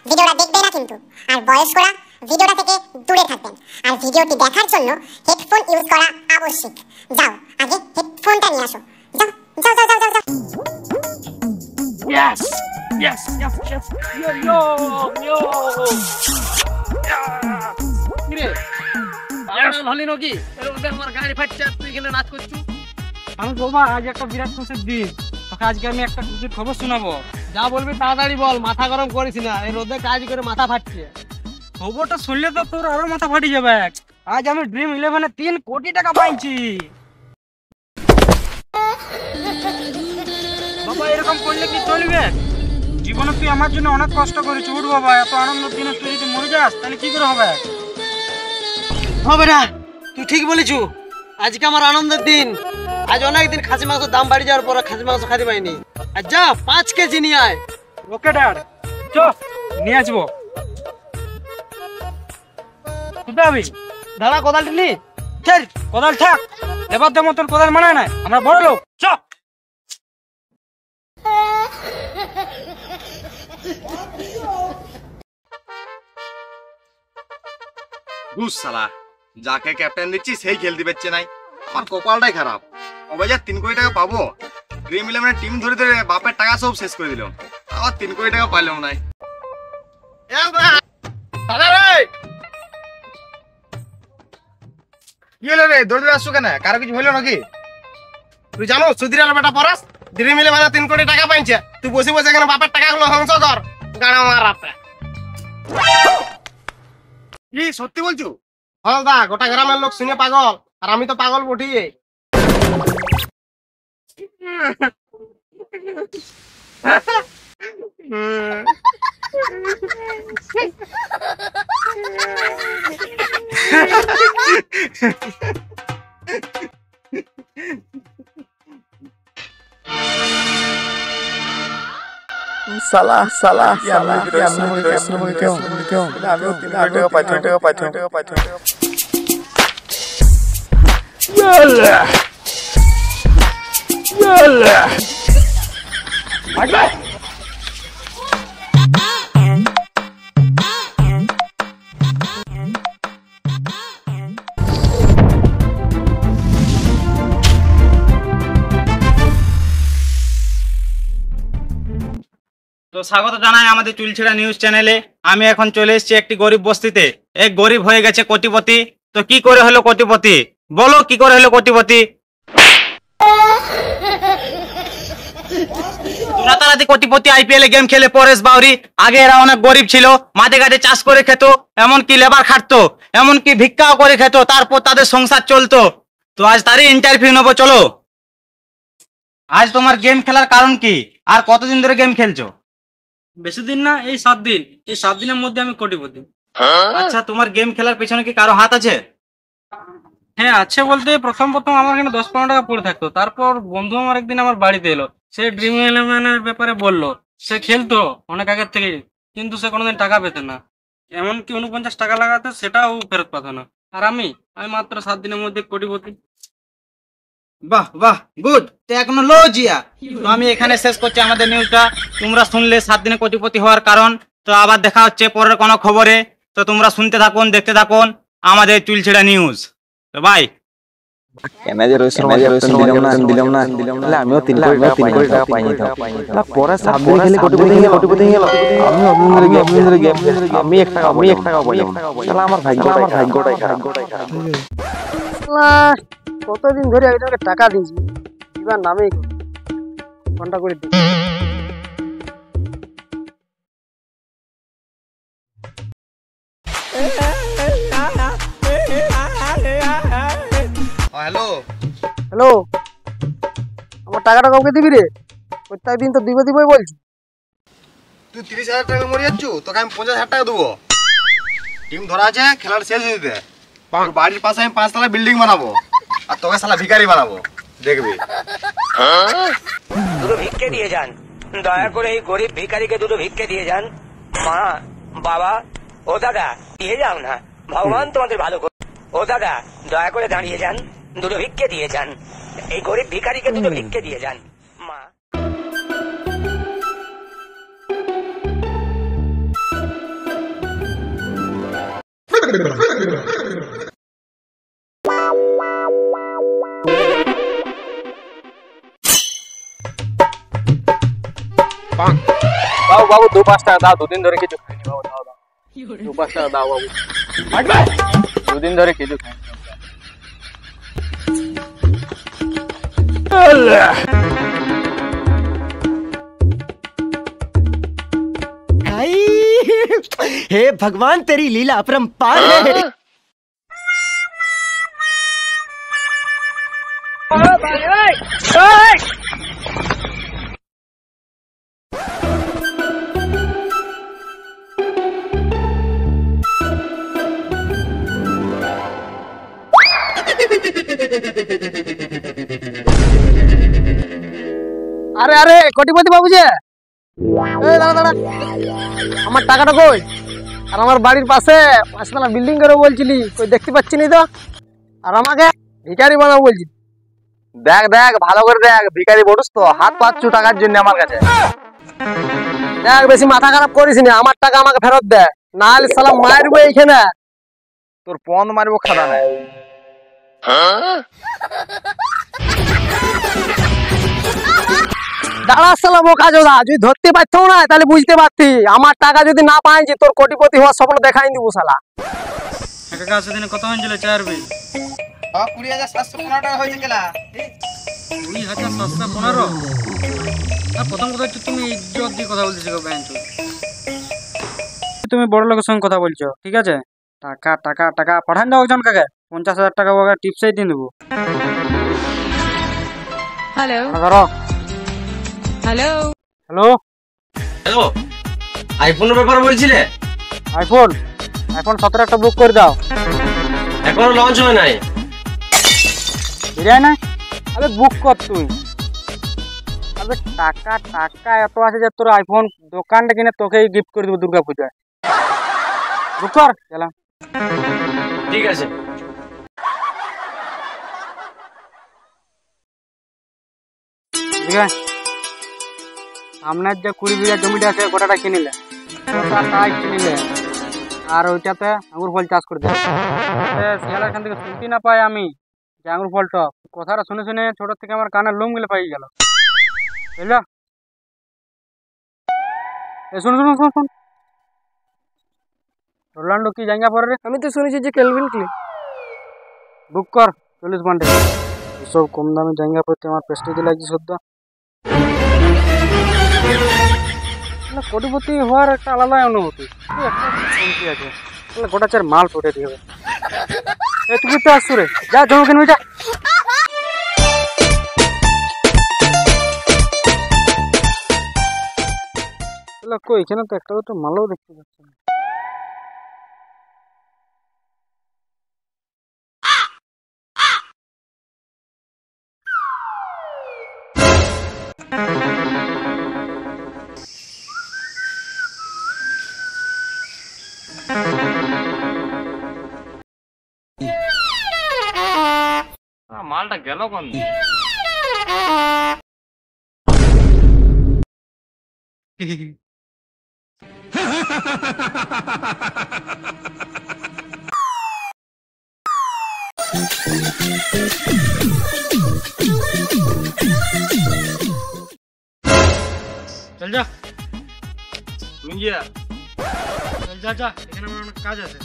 ভিডিওটা দেখবে না কিন্তু। আর বয়স্করা ভিডিওটা থেকে দূরে থাকবেন। আর ভিডিওটি দেখার জন্য হেডফোন ইউজ করা আবশ্যক। যাও আগে হেডফোনটা নিয়ে আসো। যাও যাও যাও যাও যাও। Yes, yes, yes, yes. Yo, yo, yo. কিরে পাগল হলি নাকি? ওদের আমার গাড়ি ফাটছে তুই এখানে নাচ করছিস। আমি বাবা আজ একটা বিরাট খুশির দিন। তোকে আজকে আমি একটা খুশির খবর শোনাবো। যা বলবি তাড়াতাড়ি বল, মাথা গরম করিস না। এই রোদে কাজ করে মাথা ফাটছে। খবরটা শুনলে তো তোর আরো মাথা ফাটি যাবে। আজ আমি ড্রিম 11-এ 3 কোটি টাকা পাইছি। বাবা এরকম করলে কি চলবে? জীবনে তুই আমার জন্য অনেক কষ্ট করেছিস উঠ বাবা। এত আনন্দের দিনে তুই যদি মরে যাস তাহলে কি করে হবে? হবে না, তুই ঠিক বলেছু। আজকে আমার আনন্দের দিন। আজ অনেকদিন খাসি মাংসের দাম বাড়ি যাওয়ার পর খাসি মাংস খাতে পাইনি। আর যা 5 কেজি নিয়ে আয়। ওকে ড্যাড, চ নিয়ে আসবো। আমি দাদা কোদাল নি কোদাল থাক, এবার তো মতন কোদাল মানায় না। আমরা বড় লোক, চ। শালা যাকে ক্যাপ্টেন দিচ্ছি সেই খেলতে পারছে নাই। আমার কপালটাই খারাপ। কবে যা 3 কোটি টাকা পাবো। ড্রিম 11-এর টিম ধরে ধরে বাপের টাকা সব শেষ করে দিল। আবার 3 কোটি টাকা পাইলাম নাই। দাদা রে কি হলো রে? দৌড় দৌড়ে আসছো কেন? কারো কিছু হইলো নাকি? তুই জানো সুধীরের বেটা পরাস ড্রিম 11-এ 3 কোটি টাকা পাইছে। তুই বসে বসে এখানে বাপের টাকাগুলো ধ্বংস কর। গাড়া মারাতে কি সত্যি বলছো? হ্যাঁ দা, গোটা গ্রামের লোক শুনে পাগল। আর আমি তো পাগল বটি। salah তো স্বাগত জানাই আমাদের চুলছেড়া নিউজ চ্যানেলে। আমি এখন চলে এসেছি একটি গরিব বস্তিতে। এক গরিব হয়ে গেছে কোটিপতি। তো কি করে হলো কোটিপতি? বলো কি করে হলো কোটিপতি? রাতারাতি কোটিপতি আইপিএল এ গেম খেলে পরেশ বাউরি। আগে এরা অনেক গরিব ছিল, মাঠে ঘাটে চাষ করে খেত, এমনকি লেবার খাটতো, এমনকি ভিক্ষাও করে খেত, তারপর তাদের সংসার চলতো। তো আজ তারই ইন্টারভিউ নেবো, চলো। আজ তোমার গেম খেলার কারণ কি, আর কতদিন ধরে গেম খেলছো? বেশি দিন না, এই 7 দিন। এই 7 দিনের মধ্যে আমি কোটিপতি। আচ্ছা, তোমার গেম খেলার পেছনে কি কারো হাত আছে? হ্যাঁ আছে বলতে, প্রথম আমার এখানে 10-15 টাকা পড়ে থাকতো। তারপর বন্ধু আমার একদিন আমার বাড়িতে এলো। সে ড্রিম 11-এর ব্যাপারে বললো। সে খেলতো অনেক আগের থেকে, কিন্তু সে কোনোদিন টাকা পেত না। এমনকি 49 টাকা লাগাতো, সেটাও ফেরত পেত না। আর আমি মাত্র 7 দিনের মধ্যে কোটিপতি। বাহ বাহ, গুড টেকনোলজিয়া। তো আমি এখানে শেষ করছি আমাদের নিউজটা। তোমরা শুনলে 7 দিনে কোটিপতি হওয়ার কারণ। তো আবার দেখা হচ্ছে পরের কোনো খবরে। তো তোমরা শুনতে থাকুন, দেখতে থাকুন আমাদের চুলছেড়া নিউজ। তো বাই। দিলাম না তাহলে আমিও 3 কোটি টাকা পাই নিতাম। পরে 7 দিন খেলে কোটিপতি হয়ে গেল। আমি 1 টাকা পাইলাম। তাহলে আমার ভাগ্যটাই খারাপ। কতদিন ধরে একজনকে টাকা দিয়েছি, এবার নামেই ঘন্টা করে দিই। হ্যালো হ্যালো, আমার টাকাটা কাউকে দিবি রে? প্রত্যেকদিন তো দিবই বলছি। তুই 30,000 টাকা মরে যাচ্ছ, তোকে আমি 50,000 টাকা দেবো। টিম ধরা আছে, খেলার শেষ হয়ে যেতে। বাড়ির পাশে আমি 5 তলা বিল্ডিং বানাবো, আর তোকে শালা ভিখারি বানাবো, দেখবি। দুটো ভিক্ষে দিয়ে যান, দয়া করে এই গরিব ভিখারিকে দুটো ভিক্ষে দিয়ে যান। মা, বাবা, ও দাদা দিয়ে যাও না, ভগবান তোমাদের ভালো করে। ও দাদা দয়া করে দাঁড়িয়ে যান, দুটো ভিক্ষে দিয়ে যান। এই গরিব ভিখারিকে দুটো ভিক্ষে দিয়ে যান। মা বাবু বাবু 2-5 টাকা দাও, দুদিন ধরে কিছু খাইনি বাবু, দাও দাও 2-5 টাকা দাও বাবু, দুদিন ধরে কিছু খাইনি। हे भगवान तेरी लीला अपरंपार है। আরে আরে কোটিপতি বাবু যে, এই দাঁড়া দাঁড়া, আমার টাকাটা কই? আর আমার বাড়ির পাশে 5তলা বিল্ডিং করে বলছিলি, কই দেখতে পাচ্ছি নি তো। আর আমাকে ভিখারি বানাবো বলছি। দেখ দেখ ভালো করে দেখ, ভিখারি বটুস তো, হাত পাচ্ছু টাকার জন্য আমার কাছে। দেখ বেশি মাথা খারাপ করিস নি, আমার টাকা আমাকে ফেরত দে, নাহলে শালা মারবো এইখানে। তোর পন মারবো খানা নাই। দাঁড়া শালা বোকা চোদা, যদি ধরতে পারতো না তাহলে বুঝতে পারতি। আমার টাকা যদি না পাইছি তোর কোটিপতি হওয়ার স্বপ্ন দেখাই দিব শালা। কাকা সেদিনে কত হয়েছিল চার বিল? 20,715 টাকা হয়েছে কেলা। 20,715? আর প্রথম কথা হচ্ছে তুমি ইজ্জত দিয়ে কথা বলতেছো ব্যাংক, তুমি বড় লোকের সঙ্গে কথা বলছো, ঠিক আছে? টাকা টাকা টাকা পাঠান দাও ওজন কাকে, 50,000 টাকা ওকে টিপসই দিয়ে দেবো। হ্যালো ধরো। হ্যালো হ্যালো হ্যালো, আইফোনের ব্যাপারে বলছিলে? আইফোন 17 একটা বুক করে দাও। এখনো লঞ্চ হয় নাই। বিরিয়ানি না, আরে বুক কর তুই। আরে টাকা টাকা এত আছে যে তোর আইফোন দোকানটা কিনে তোকেই গিফট করে দেবো দুর্গা পূজায়। বুক কর, গেলাম। ঠিক আছে। ঠিক আছে, সামনের যে 20 বিঘা জমিটা আছে গোটাটা কিনিলে, গোটাটাই কিনিলে, আর ওইটাতে আঙুর ফল চাষ করে দেবে। শিয়ালের এখান থেকে শুনতে না পাই আমি যে আঙুর ফল টক, কথাটা শুনে শুনে ছোট থেকে আমার কানের লোম গুলো পাই গেল, বুঝলো? শুন শুন শুন শুন, রোনাল্ডো কি জায়গা পরে রে? আমি তো শুনেছি যে কেলভিন ক্লিন। বুক কর 40 ঘন্টা। এসব কম দামে জায়গা পড়তে আমার প্রেস্টিজ লাগছে সদ্য। কোটিপতি হওয়ার একটা আলাদা অনুভূতি, একটা শান্তি আছে। গোটা চার মাল ফুটে দিয়ে হবে। তুমি তো আসছো রে, যা জমা কিনবি যা। কই এখানে তো একটা দুটো মালও দেখতে পাচ্ছি না। মালটা গেল কোন? চল যা, তুই যা। চল যা যা, এখানে আমার অনেক কাজ আছে।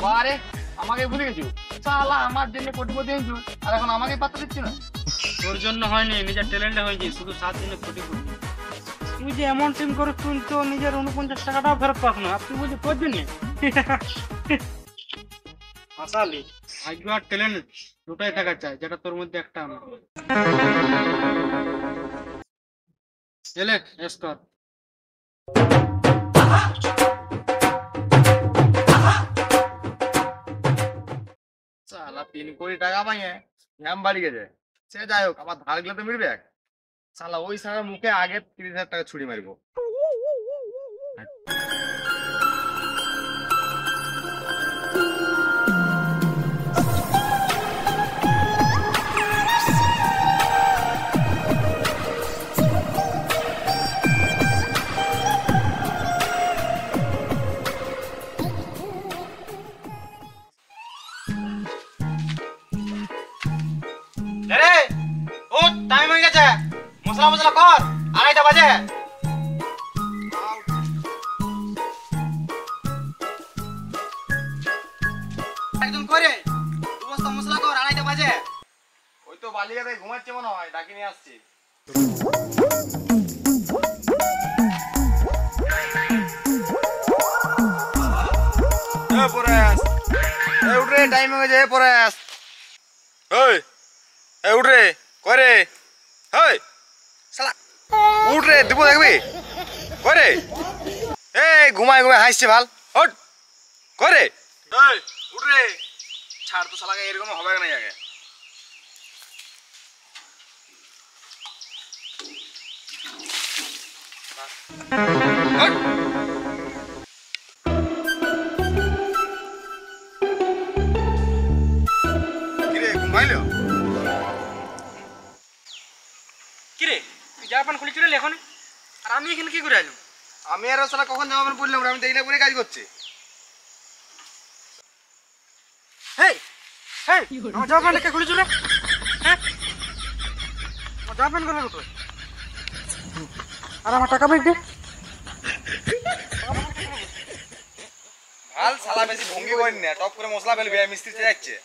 বারে আমাকে ভুলে গেছো শালা, আমার জন্য কোটিপতি হয়েছো আর এখন আমাকে পাত্তা দিচ্ছ না। তোর জন্য হয়নি, নিজের ট্যালেন্টে হয়েছি, শুধু 7 দিনে কোটিপতি। তুই যে এমন টিম করে তুই তো নিজের 49 টাকাটাও ফেরত পাস না, আর তুই বলছিস তোর জন্য। আসালি ভাগ্য আর ট্যালেন্ট দুটাই থাকা চাই, যেটা তোর মধ্যে একটা আমার। এলে এস্কর শালা 3 কোটি টাকা পাইয়ে ঘ্যাম বাড়ি গেছে। সে যাই হোক, আমার ধার গুলো তো মিটবে। শালা ওই সারা মুখে আগে 30,000 টাকা ছুরি মারবো। বালিয়াতে ঘুমাচ্ছে মনে হয়, ডাকি নিয়ে আসছি। পরেশ, উঠ রে, টাইম হয়ে যায়। পরেশ, উঠ রে, করে উঠ রে, দিব দেখবি করে। ঘুমায় ঘুমায় হাসছে ভাল। ওঠ করে, উঠ রে, ছাড় তো শালাকে, এরকম হবে না আগে। কিরে ঘুমাইলো? কিরে তুই জামা প্যান্ট খুলে চলে এখন, আর আমি এখানে কি করে আইলাম? আমি আর শালা কখন জামা প্যান্ট পরলাম রে? আমি দেখলে পরে কাজ করছি। হেই হেই, আমার জামা প্যান্ট কে খুলে চলে? হ্যাঁ, আমার জামা প্যান্ট গেল কোথায়? আর আমার টাকা ব্যাগ দে। ভাল শালা বেশি ভঙ্গি করিনি না, টপ করে মশলা ফেলবি, মিস্ত্রি যাচ্ছে।